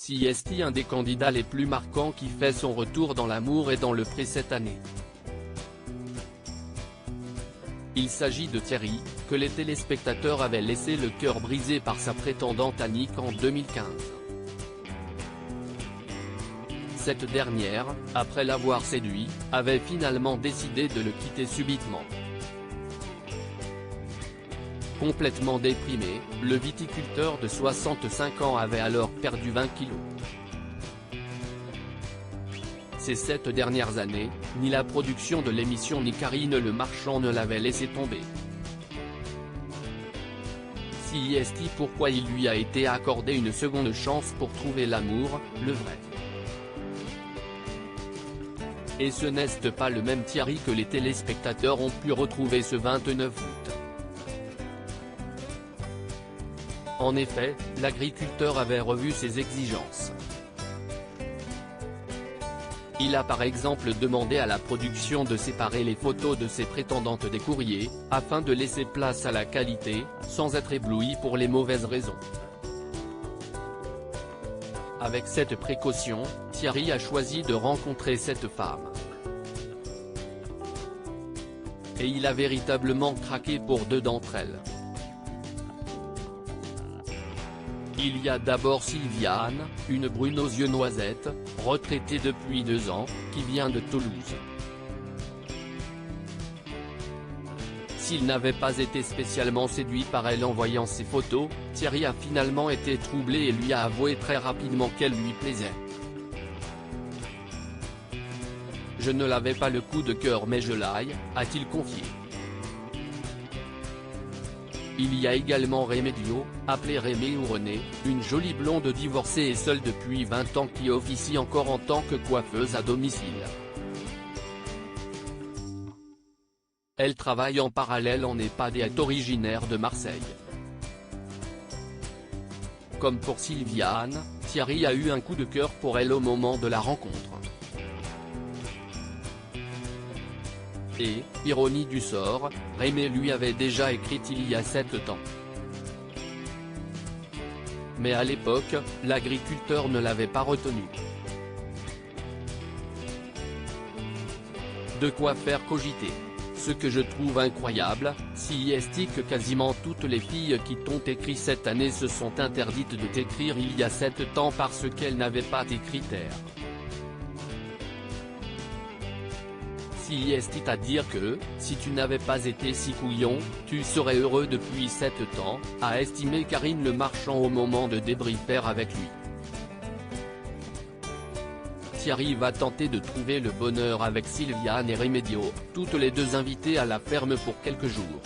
CST, un des candidats les plus marquants qui fait son retour dans l'amour et dans le pré cette année. Il s'agit de Thierry, que les téléspectateurs avaient laissé le cœur brisé par sa prétendante Annick en 2015. Cette dernière, après l'avoir séduit, avait finalement décidé de le quitter subitement. Complètement déprimé, le viticulteur de 65 ans avait alors perdu 20 kilos. Ces 7 dernières années, ni la production de l'émission ni Karine Le Marchand ne l'avaient laissé tomber. CST, pourquoi il lui a été accordé une seconde chance pour trouver l'amour, le vrai. Et ce n'est pas le même Thierry que les téléspectateurs ont pu retrouver ce 29 août. En effet, l'agriculteur avait revu ses exigences. Il a par exemple demandé à la production de séparer les photos de ses prétendantes des courriers, afin de laisser place à la qualité, sans être ébloui pour les mauvaises raisons. Avec cette précaution, Thierry a choisi de rencontrer cette femme. Et il a véritablement craqué pour 2 d'entre elles. Il y a d'abord Sylviane, une brune aux yeux noisettes, retraitée depuis 2 ans, qui vient de Toulouse. S'il n'avait pas été spécialement séduit par elle en voyant ses photos, Thierry a finalement été troublé et lui a avoué très rapidement qu'elle lui plaisait. Je ne l'avais pas le coup de cœur mais je l'aille, a-t-il confié. Il y a également Rémédio, appelée Rémé ou René, une jolie blonde divorcée et seule depuis 20 ans qui officie encore en tant que coiffeuse à domicile. Elle travaille en parallèle en EHPAD et est originaire de Marseille. Comme pour Sylviane, Thierry a eu un coup de cœur pour elle au moment de la rencontre. Et, ironie du sort, Rémé lui avait déjà écrit il y a 7 ans. Mais à l'époque, l'agriculteur ne l'avait pas retenu. De quoi faire cogiter. Ce que je trouve incroyable, CST, que quasiment toutes les filles qui t'ont écrit cette année se sont interdites de t'écrire il y a 7 ans parce qu'elles n'avaient pas tes critères. CST, à dire que, si tu n'avais pas été si couillon, tu serais heureux depuis 7 ans, a estimé Karine Le Marchand au moment de débriefer avec lui. Thierry va tenter de trouver le bonheur avec Sylviane et Rémédio, toutes les 2 invitées à la ferme pour quelques jours.